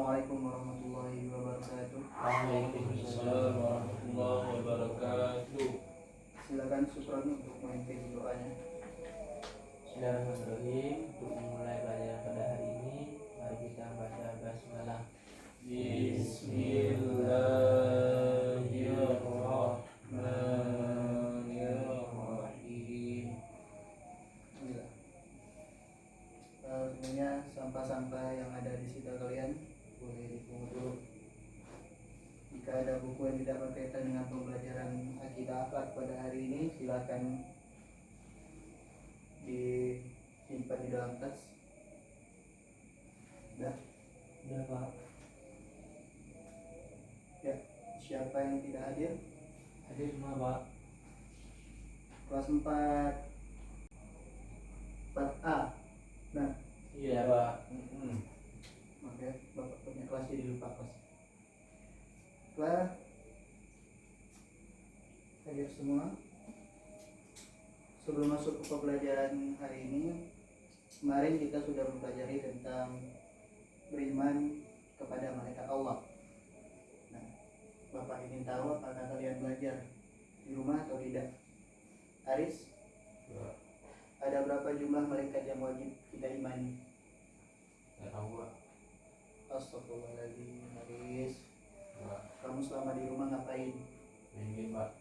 Assalamualaikum warahmatullahi wabarakatuh. Waalaikumsalam warahmatullahi wabarakatuh. Silakan Suprani untuk memimpin doanya. Bismillahirrahmanirrahim. Untuk memulai pelajaran pada hari ini, mari kita baca basmalah. Bismillahirrahmanirrahim. Bismillah. Sebenarnya sampah-sampah yang ada di sekitar kalian boleh dipungut dulu. Jika ada buku yang tidak berkaitan dengan pembelajaran akidah akhlak pada hari ini, silakan disimpan di dalam tas. Dah. Udah Pak. Ya, siapa yang tidak hadir? Hadir semua Pak. Kelas 4 4A. Nah, Iya Pak. oke, Bapak punya kelas jadi lupa kelas. Setelah hadir semua, sebelum masuk ke pembelajaran hari ini, kemarin kita sudah mempelajari tentang beriman kepada malaikat Allah. Nah, Bapak ingin tahu apakah kalian belajar di rumah atau tidak? Aris, ada berapa jumlah malaikat yang wajib kita imani? Nggak tahu Pak. Astagfirullahaladzim, Aris. Pak, Kamu selama di rumah ngapain? main game Pak.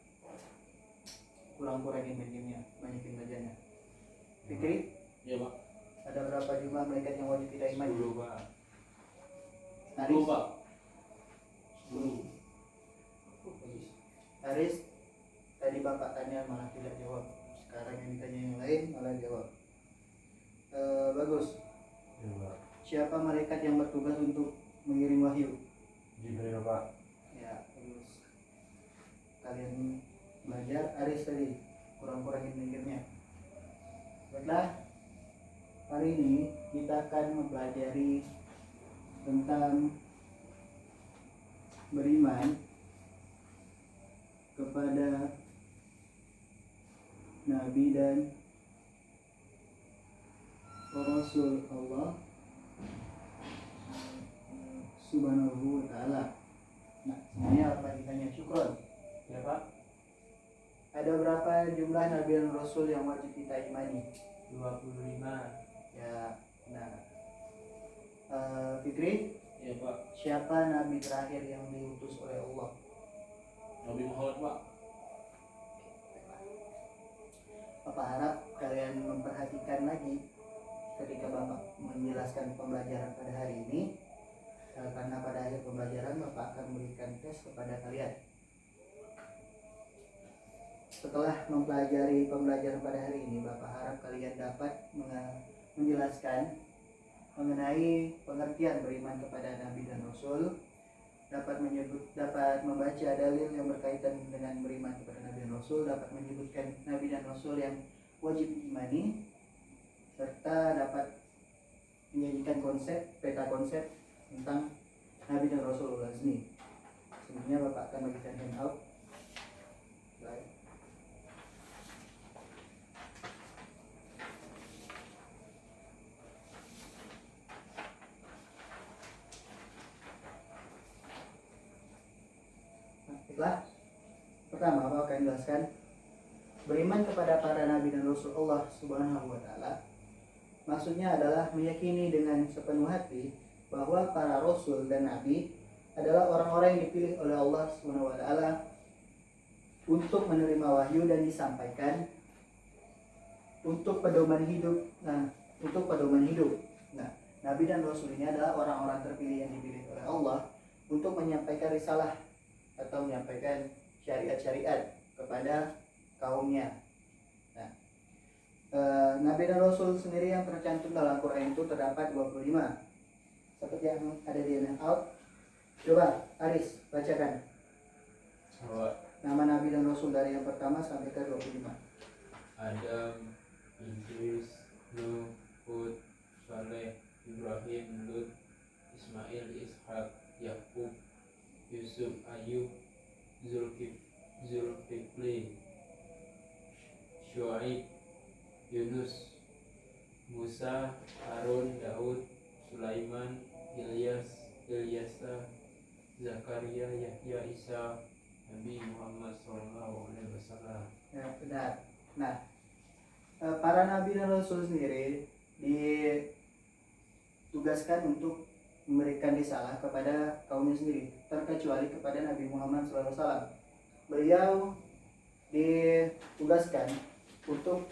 Kurang-kurangin main gamenya, banyakin belajarnya. Fikri, Iya Pak. ada berapa jumlah malaikat yang wajib kita imani? 10 Pak. Aris, 10 Pak. 10. Aris, tadi Bapak tanya malah tidak jawab. Sekarang yang ditanya yang lain malah jawab. Bagus. Iya Pak. Siapa malaikat yang bertugas untuk mengirim wahyu? Jibril Pak. Ya, bagus. Kalian belajar. Aris tadi kurang-kurangin mikirnya. Baiklah, hari ini kita akan mempelajari tentang beriman kepada Nabi dan Rasul Allah Subhanahu wa ta'ala. Nah, sebenarnya apa ditanya? Syukron. Ya Pak. Ada berapa jumlah Nabi dan Rasul yang wajib kita imani? 25. Ya, nah. Fikri, Iya Pak. siapa Nabi terakhir yang diutus oleh Allah? Nabi Muhammad Pak. Bapak harap kalian memperhatikan lagi ketika Bapak menjelaskan pembelajaran pada hari ini, karena pada akhir pembelajaran Bapak akan memberikan tes kepada kalian. Setelah mempelajari pembelajaran pada hari ini, Bapak harap kalian dapat menjelaskan mengenai pengertian beriman kepada Nabi dan Rasul, dapat membaca dalil yang berkaitan dengan beriman kepada Nabi dan Rasul, dapat menyebutkan Nabi dan Rasul yang wajib diimani, serta dapat menyajikan peta konsep tentang Nabi dan Rasul Lazmi. Sebenarnya Bapak akan bagikan handout. Baik. Baiklah, pertama Bapak akan jelaskan beriman kepada para Nabi dan Rasul Allah Subhanahu wa ta'ala. Maksudnya adalah meyakini dengan sepenuh hati bahwa para Rasul dan Nabi adalah orang-orang yang dipilih oleh Allah Subhanahu wa ta'ala untuk menerima wahyu dan disampaikan untuk pedoman hidup. Nah, Nabi dan Rasul ini adalah orang-orang terpilih yang dipilih oleh Allah untuk menyampaikan risalah atau menyampaikan syariat-syariat kepada kaumnya. Nah, Nabi dan Rasul sendiri yang tercantum dalam Quran itu terdapat 25 seperti yang ada di handout. Coba Aris bacakan nama Nabi dan Rasul dari yang pertama sampai ke 25. Adam, Idris, Nuh, Hud, Saleh, Ibrahim, Lut, Ismail, Ishak, Yakub, Yusuf, Ayub, Zulkifli, Syuaib, Yunus, Musa, Harun, Daud, Sulaiman, Ilyas, Ilyasa, Zakaria, Yahya, Isa, Nabi Muhammad SAW. Ya, benar. Nah, para nabi dan rasul sendiri ditugaskan untuk memberikan risalah kepada kaumnya sendiri, terkecuali kepada Nabi Muhammad SAW. Beliau ditugaskan untuk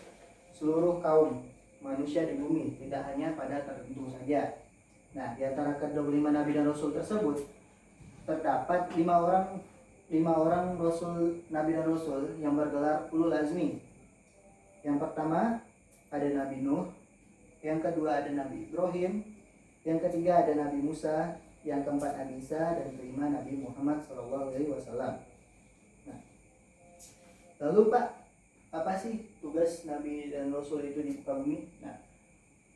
seluruh kaum manusia di bumi, tidak hanya pada tertentu saja. Nah, di antara ke-25 nabi dan rasul tersebut terdapat 5 orang rasul, nabi dan rasul yang bergelar ulul azmi. Yang pertama ada Nabi Nuh, yang kedua ada Nabi Ibrahim, yang ketiga ada Nabi Musa, yang keempat Nabi Isa, dan kelima Nabi Muhammad SAW. Nah, lalu Pak, apa sih tugas Nabi dan Rasul itu di muka bumi? Nah,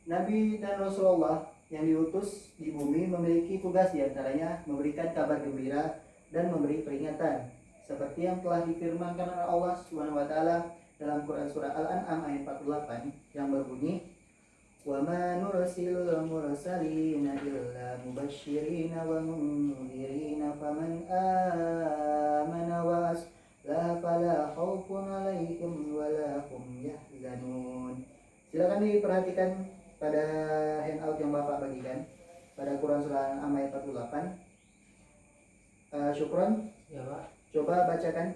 Nabi dan Rasulullah yang diutus di bumi memiliki tugas diantaranya memberikan kabar gembira dan memberi peringatan, seperti yang telah difirmankan oleh Allah SWT dalam Quran surah Al-An'am ayat 48 yang berbunyi, "Wa ma nursilul mursalina illa mubashshirina wa mundzirina faman amana wa aslaha fala khaufun 'alaihim wa la hum yahzanun." Silakan diperhatikan pada handout yang Bapak bagikan pada Quran surah Al-An'am ayat 48. Syukron, Ya Pak. coba bacakan.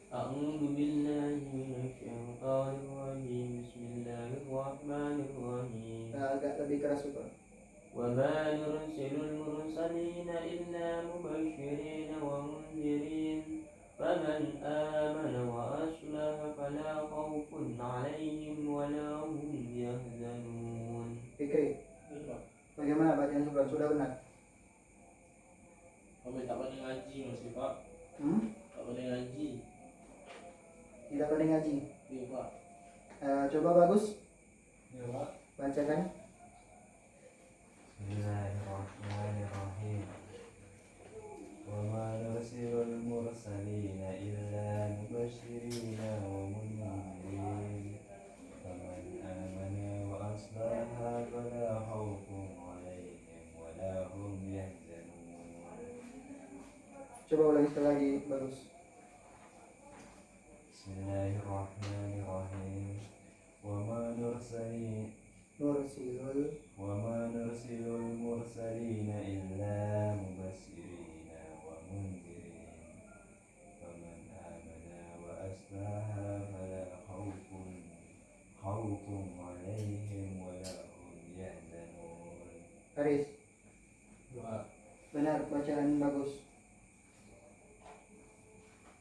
A'udzu billahi minasyaitonir rajim. Bismillahirrahmanirrahim. Agak lebih keras Syukron. Wa ma nursilul mursalina illa mubashshirina wa mundzirin. Faman amana wa aslaha fala khaufun 'alaihim wa la hum yahzanun. Fikri, bagaimana bacaan Syukron? Sudah benar? Kami tak pandai ngaji masih Pak. Tak pandai ngaji. Tidak pandai ngaji. Iya Pak. Coba bagus, Iya Pak. bacakan. Bismillahirrahmanirrahim. Wa ma nursilul mursalina illa mubashshirina wa mundzirin. Faman amana wa aslaha fala khaufun 'alaihim wa la hum yahzanun. Coba ulangi sekali lagi, bagus. Bismillahirrahmanirrahim. Wa ma nursilul mursalina illa mubashshirina wa mundzirin. Faman amana wa aslaha fala khaufun 'alaihim wa la hum yahzanun. Haris, Pak. benar, bacaan bagus.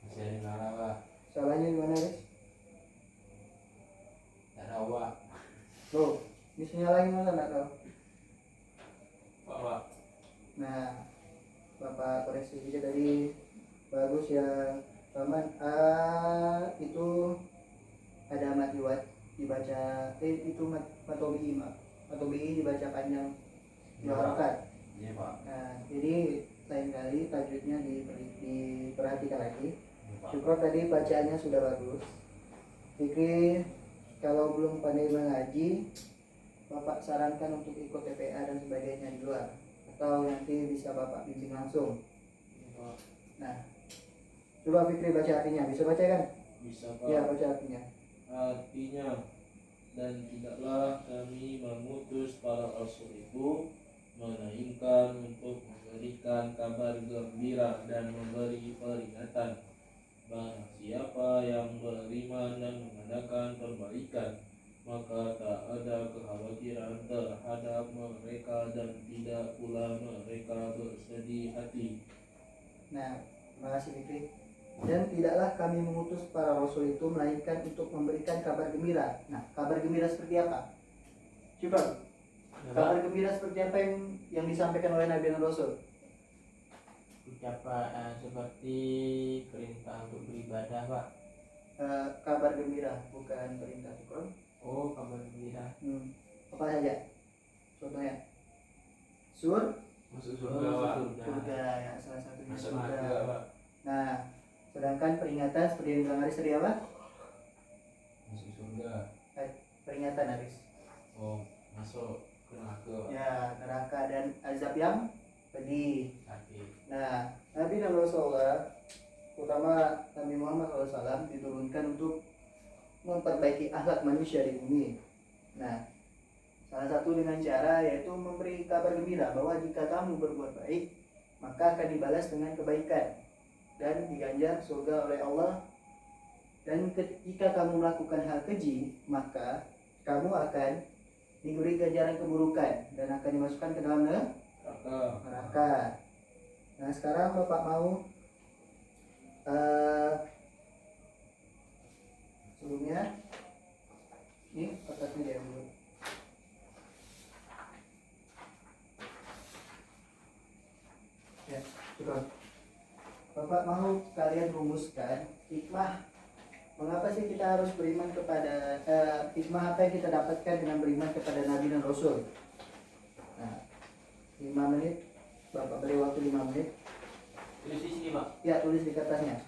Masih ada nara Pak. Salahnya di mana, Haris? Tak tahu Pak. Loh, bisa nyalain masa nggak tahu? Pak. Nah, Bapak koreksi juga tadi bagus ya. Paman, itu ada matiwat dibaca, itu matobi dibaca panjang dua harakat. Iya Pak. Nah, jadi lain kali tajwidnya diperhatikan lagi. Iya Pak. Syukur tadi bacaannya sudah bagus. Fikri, kalau belum pandai mengaji, Bapak sarankan untuk ikut TPA dan sebagainya di luar, atau nanti bisa Bapak bimbing langsung. Iya Pak. Nah, coba Fikri baca artinya, bisa baca kan? Bisa Pak. Ya, baca artinya. Artinya, dan tidaklah kami mengutus para rasul itu melainkan untuk memberikan kabar gembira dan memberi peringatan. Barang siapa yang beriman dan mengadakan kebaikan, maka tak ada kekhawatiran terhadap mereka dan tidak pula mereka bersedih hati. Nah, terima kasih Fikri. Dan tidaklah kami mengutus para rasul itu melainkan untuk memberikan kabar gembira. Nah, kabar gembira seperti apa? Coba, kabar gembira seperti apa yang disampaikan oleh Nabi dan Rasul? Ucapan seperti perintah untuk beribadah Pak. Kabar gembira, bukan perintah Quran. Oh, kabar gembira. Apa saja? Contohnya, Masuk Oh, surga Pak. surga, ya salah satunya Masuk surga. neraka Pak. Nah, sedangkan peringatan seperti yang bilang Haris tadi apa? Masuk surga. Peringatan Haris. Oh, masuk Neraka. Ya, neraka dan azab yang pedih. Sakit. Nah, Nabi dan Rasulullah, terutama Nabi Muhammad SAW, diturunkan untuk memperbaiki akhlak manusia di bumi. Nah, salah satu dengan cara yaitu memberi kabar gembira bahwa jika kamu berbuat baik, maka akan dibalas dengan kebaikan dan diganjar surga oleh Allah. Dan jika kamu melakukan hal keji, maka kamu akan diberi ganjaran keburukan dan akan dimasukkan ke dalam neraka. Nah, sekarang Bapak mau sebelumnya ini kotaknya dia dulu. Ya, syukur. Bapak mau kalian rumuskan hikmah mengapa sih kita harus beriman kepada hikmah apa yang kita dapatkan dengan beriman kepada Nabi dan Rasul. Nah, 5 menit, Bapak beri waktu 5 menit. Tulis di sini Pak. Ya, tulis di kertasnya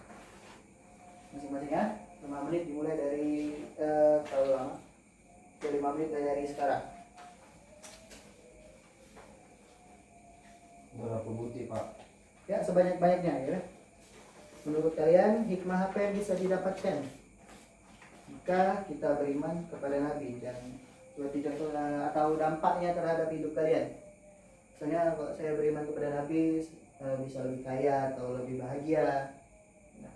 masing-masing ya. 5 menit dimulai dari kalau lama 5 menit dari sekarang. Berapa butir Pak? Ya, sebanyak-banyaknya ya. Menurut kalian hikmah apa yang bisa didapatkan jika kita beriman kepada Nabi dan seperti contoh atau dampaknya terhadap hidup kalian? Misalnya kalau saya beriman kepada Nabi bisa lebih kaya atau lebih bahagia. Nah,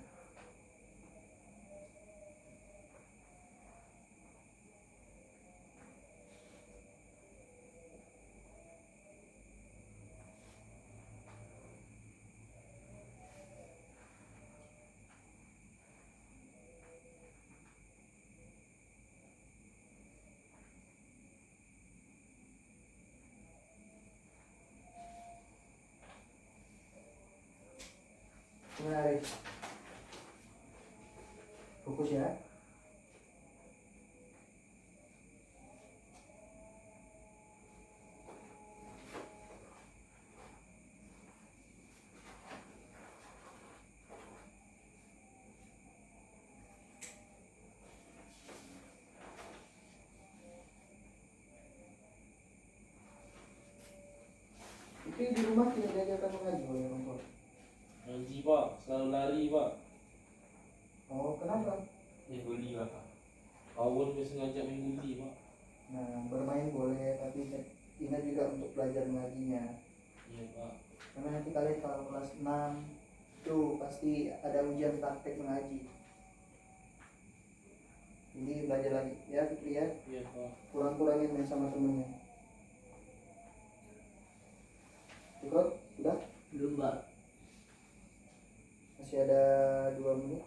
menarik. Fokus ya. Itu di rumah tidak diajarkan mengaji oleh orang tua. Ngaji Pak, selalu lari Pak. Oh, kenapa? Dia bully Bapak. Kawan dia sengaja main guli Pak. Nah, bermain boleh, tapi ingat juga untuk belajar mengajinya. Iya Pak. Karena nanti kalian kalau kelas 6 itu pasti ada ujian praktek mengaji. Jadi belajar lagi ya, Fikri ya. Iya Pak. Kurang-kurangin main sama temennya. Cukup? Sudah? Belum Pak. Masih ada 2 menit.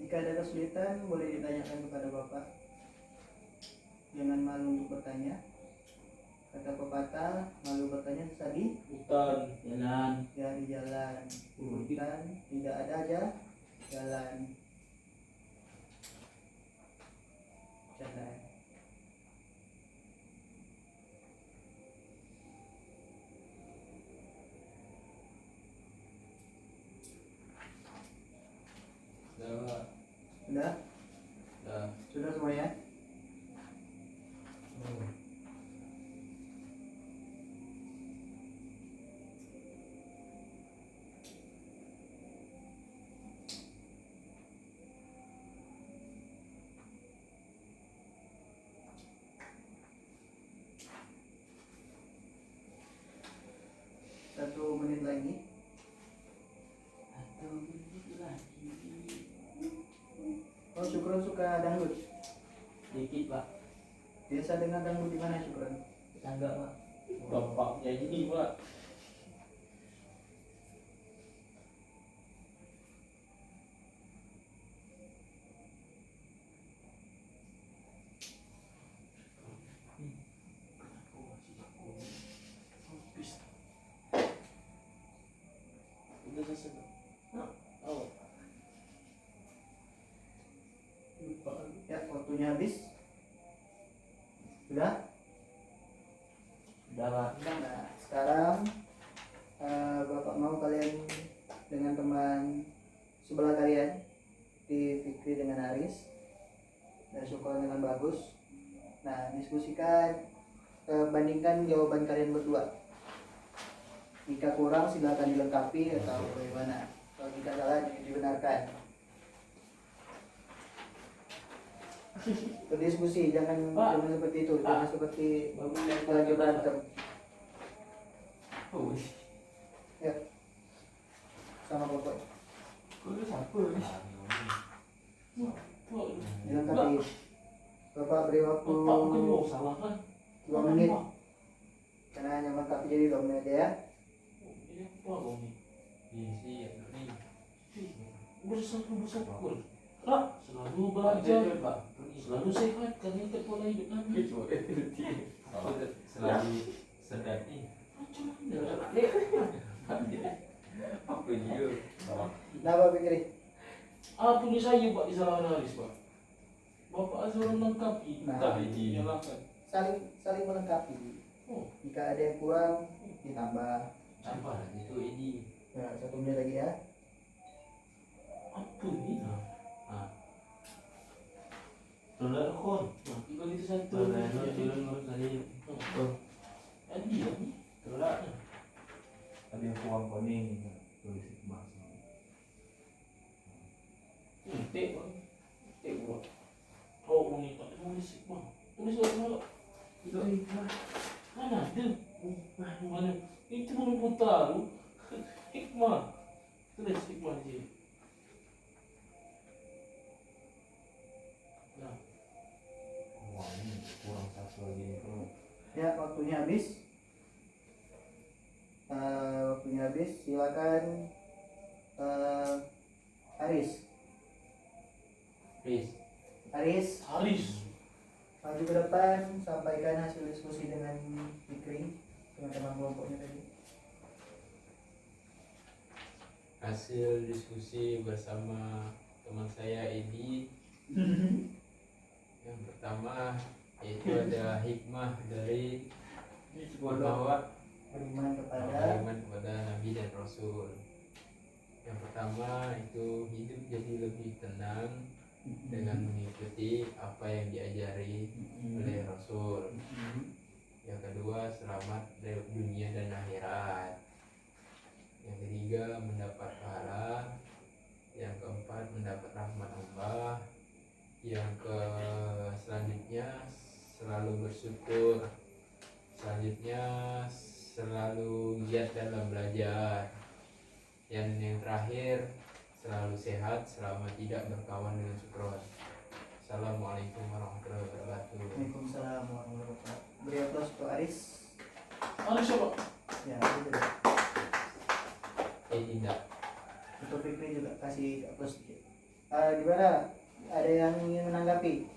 Jika ada kesulitan boleh ditanyakan kepada Bapak. Jangan malu untuk bertanya. Kata pepatah, malu bertanya susah di Hutan. Jalan. ya di jalan. Hutan tidak ada aja jalan. Jalan. Dah Pak. Sudah? Dah. Sudah semuanya? Satu menit lagi. Atau menit lagi. Oh, Syukron suka dangdut. Dikit Pak. Biasa dengar dangdut di mana Syukron? Tetangga Pak. Bapaknya ini Pak. waktunya habis. Sudah? Udah Pak. Nah, sekarang Bapak mau kalian dengan teman sebelah kalian di Fikri dengan Aris dan Syukron dengan Bagus. Nah, diskusikan, bandingkan jawaban kalian berdua. Jika kurang silakan dilengkapi atau bagaimana. Kalau jika salah dibenarkan. Berdiskusi, jangan seperti itu, jangan seperti Bagus lihat lagi berantem. Oh, Ya, sama Bapak. kok lu siapa ni? Dilengkapi. Bapak beri waktu Bapak bukan mau salah kan? 2 menit. Karena hanya melengkapi jadi 2 menit ya. Ini apa kau ni? Ini sih, Bersyukur. Lah, selalu belajar, Pak. selalu sehat, karena itu pola hidup Nabi. Selalu sedap ni. Macam mana? Apa dia? Nah, Bapak pikirin. Apa ni saya buat disalahan Haris, Pak? Bapak Azhar melengkapi, Nah, tak ini. menyalahkan. Saling melengkapi. Oh, Jika ada yang kurang ditambah. Apa itu ini? Nah, 1 menit lagi ya. apa ni? Ah, Tolak kon. Nah, tinggal itu satu. turun tadi. Adi lah ni. Tolak. Ada yang kurang kuning. Tulis hikmah. Tek, Pak. Tek, Pak. Oh, ni tak tulis hikmah. Tulis apa malah? Itu hikmah. Mana ada? Mana? Itu belum pun tahu. Hikmah. Tulis hikmah di sini. Nah, Wah, ini kurang satu lagi. Ya, waktunya habis. Waktunya habis. Silakan Aris. Please. Aris, Haris. maju ke depan, sampaikan hasil diskusi dengan Fikri, teman-teman kelompoknya tadi. Hasil diskusi bersama teman saya Edi. Yang pertama yaitu ada hikmah dari bahwa Beriman kepada beriman kepada Nabi dan Rasul. Yang pertama itu hidup jadi lebih tenang dengan mengikuti apa yang diajari oleh Rasul. Yang kedua selamat dari dunia dan akhirat. Yang ketiga mendapat pahala. Yang keempat mendapat rahmat Allah. Yang selanjutnya selalu bersyukur. Selanjutnya selalu giat dalam belajar. Yang terakhir selalu sehat selama tidak berkawan dengan syukron. Assalamualaikum warahmatullahi wabarakatuh. Waalaikumsalam warahmatullahi wabarakatuh. Beri aplaus untuk Aris. Haris siapa? Ya, itu deh. Tidak. Untuk Fikri juga kasih aplaus sedikit. Gimana? Ada yang ingin menanggapi?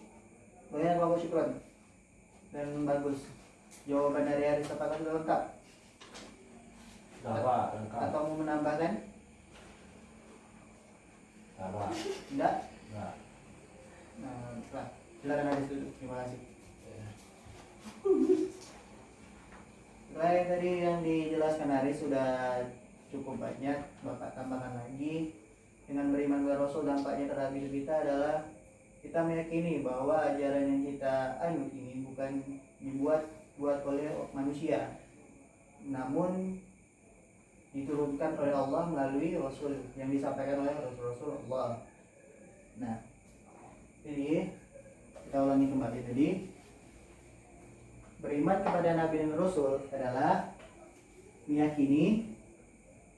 Bagaimana kelompok Syukron? Dan Bagus. Jawaban dari Aris apakah sudah lengkap? Dapat, lengkap. Atau mau menambahkan? Dapat. Tidak? Nah, Nah, silakan Aris dulu. Terima kasih. Setelah yang tadi yang dijelaskan Aris sudah cukup banyak. Bapak tambahkan lagi. Dengan beriman kepada Rasul, dampaknya terhadap hidup kita adalah kita meyakini bahwa ajaran yang kita anut ini bukan dibuat oleh manusia, namun diturunkan oleh Allah melalui Rasul yang disampaikan oleh Rasul Allah. Nah, jadi kita ulangi kembali tadi. Beriman kepada Nabi dan Rasul adalah meyakini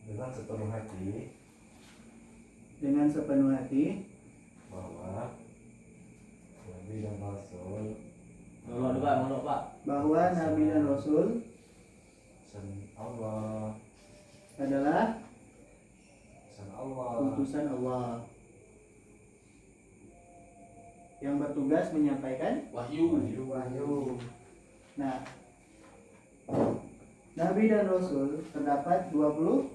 dengan sepenuh hati bahwa Nabi dan Rasul Monok Pak. bahwa Nabi dan Rasul Allah adalah Allah utusan Allah yang bertugas menyampaikan wahyu. Nah, Nabi dan Rasul terdapat 25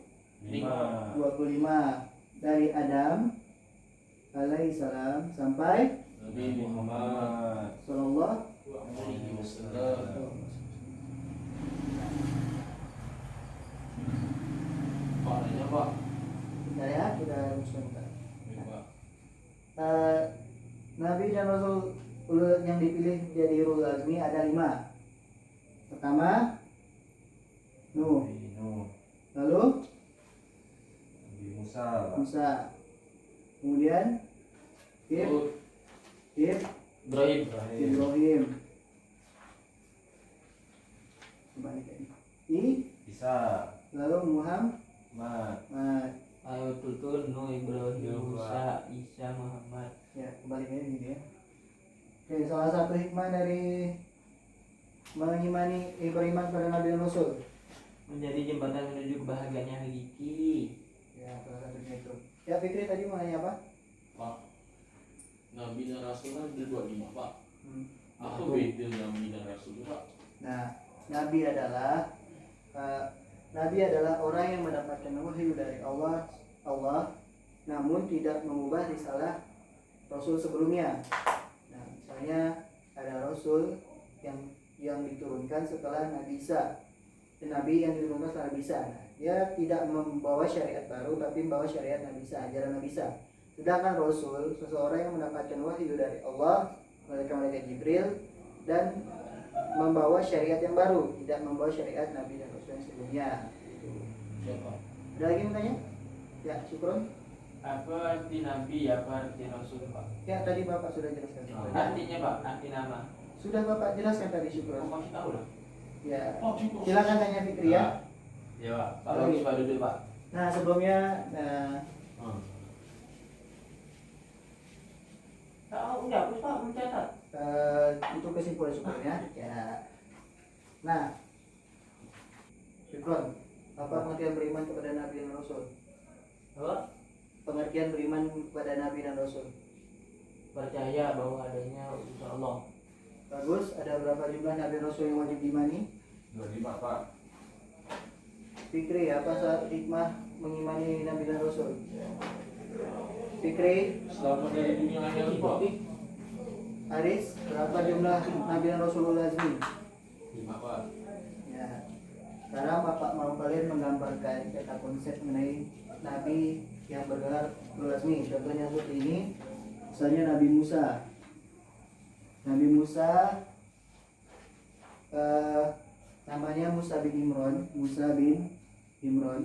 dari Adam alaihissalam sampai Nabi Muhammad Sallallahu alaihi wasallam. Pak, nanya Pak. Bentar ya, kita rumuskan. Baik, Pak. Nabi dan Rasul yang dipilih jadi ulul azmi ada 5. Pertama Nuh, Nabi Nuh, lalu Nabi Musa, Musa, kemudian Hud, Ibrahim. Ibrahim, kembali ke Isa, lalu Muhammad. Mat, Ayo tutur Nuh, Ibrahim, Nuh, Musa, Isa, Muhammad. Ya, kembali ke ini ya. Oke, salah satu hikmah dari mengimani beriman pada Nabi dan Rasul. Menjadi jembatan menuju kebahagiaan yang hakiki. Ya, salah satunya itu. Ya, Fikri tadi mau nanya apa? Pak, Nabi dan Rasul kan ada 25 Pak. Apa Betul. beda Nabi dan Rasul Pak? Nah, Nabi adalah orang yang mendapatkan wahyu dari Allah, namun tidak mengubah risalah Rasul sebelumnya. Nah, misalnya ada Rasul yang diturunkan setelah Nabi Isa, Nabi yang diturunkan setelah Nabi Isa. Nah, dia tidak membawa syariat baru, tapi membawa syariat Nabi Isa, ajaran Nabi Isa. Sedangkan Rasul, seseorang yang mendapatkan wahyu dari Allah, malaikat Jibril, dan membawa syariat yang baru, tidak membawa syariat Nabi dan Rasul yang sebelumnya. Siapa? Ada lagi yang tanya? Ya, syukron. Apa arti Nabi, apa arti Rasul, Pak? Ya, tadi Bapak sudah jelaskan. Artinya, Pak, arti nama. Sudah Bapak jelaskan tadi, syukron. Kamu masih tahu lah. Ya, Oh, cukup. silakan tanya Fikri ya. Ya, Pak. Pak Bagus, Pak duduk, Pak. Nah, sebelumnya Enggak, terus Pak mencatat. itu kesimpulan syukurnya. Ya. Nah, syukron. Apa pengertian beriman kepada Nabi dan Rasul? Apa? Pengertian beriman kepada Nabi dan Rasul. Percaya bahwa adanya utusan Allah. Bagus. Ada berapa jumlah Nabi dan Rasul yang wajib diimani? 25 Pak. Fikri, apa saat hikmah mengimani Nabi dan Rasul? Fikri, Selamat dari dunia akhirat Pak. Haris, berapa jumlah Nabi dan Rasulul Azmi? 5 Pak. Ya. Sekarang Bapak mau kalian menggambarkan peta konsep mengenai Nabi yang bergelar Ulul Azmi. Contohnya seperti ini. Misalnya Nabi Musa. Nabi Musa namanya Musa bin Imron.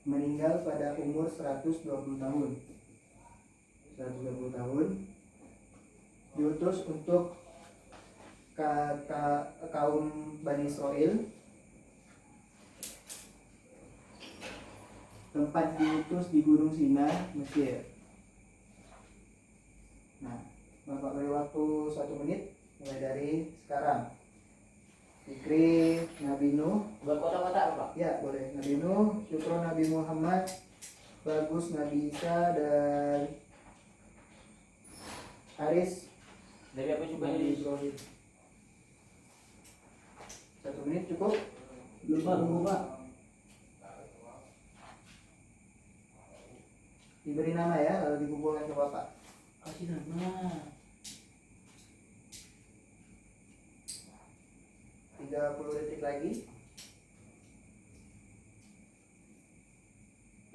Meninggal pada umur 120 tahun. 120 tahun. Diutus untuk kaum Bani Israel. Tempat diutus di Gunung Sinai, Mesir. Nah, Bapak beri waktu 1 menit mulai dari sekarang. Fikri, Nabi Nuh. Buat kotak-kotak, Pak. Ya, boleh. Nabi Nuh, Syukron Nabi Muhammad, Bagus Nabi Isa, dan Haris Dari apa juga Nabi ini? Ibrahim. 1 menit cukup? Belum Pak. tunggu Pak. Diberi nama ya, lalu dikumpulkan ke Bapak. Kasih nama. 30 detik lagi.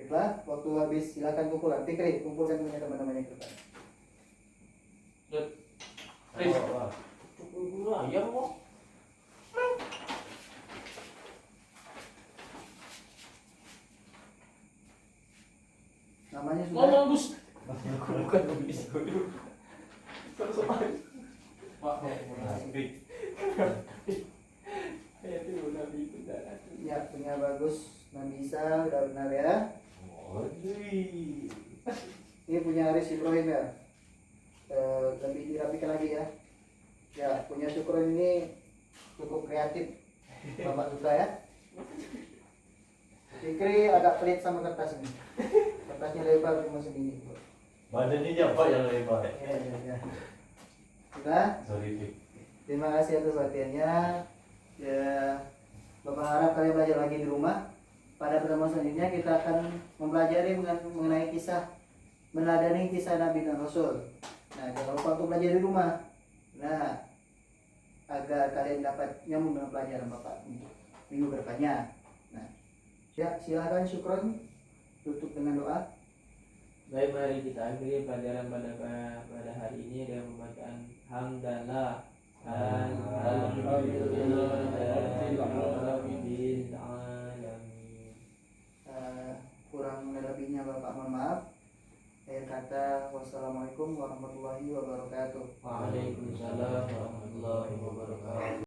Baiklah, waktu habis silakan kumpulkan. Fikri, kumpulkan punya teman-teman yang ke depan. Riz. Cukup dulu ayam kok. Namanya sudah. Ngomong Gus. Bukan nulis dulu. Pak, Speak. Itu udah itu dah. Ya, punya Bagus Nabi Isa, udah benar ya. Ini punya Haris Ibrahim ya. Lebih dirapikan lagi ya. Ya, punya Syukron ini cukup kreatif. Bapak suka ya. Fikri agak pelit sama kertas ini. Kertasnya lebar cuma segini. Badannya apa yang lebar? Ya. Sudah. Sorry, Pik. Terima kasih atas perhatiannya. Ya, Bapak harap kalian belajar lagi di rumah. Pada pertemuan selanjutnya kita akan mempelajari mengenai kisah meneladani kisah Nabi dan Rasul. Nah, jangan lupa untuk belajar di rumah. Nah, agar kalian dapat nyambung dengan pelajaran Bapak minggu berikutnya. Nah, ya silakan syukron, tutup dengan doa. Baik, mari kita akhiri pelajaran pada hari ini dengan pembacaan hamdalah. Alhamdulillahirabbil alamin. Kurang lebihnya Bapak mohon maaf. Akhir kata, wassalamualaikum warahmatullahi wabarakatuh. Waalaikumsalam warahmatullahi wabarakatuh.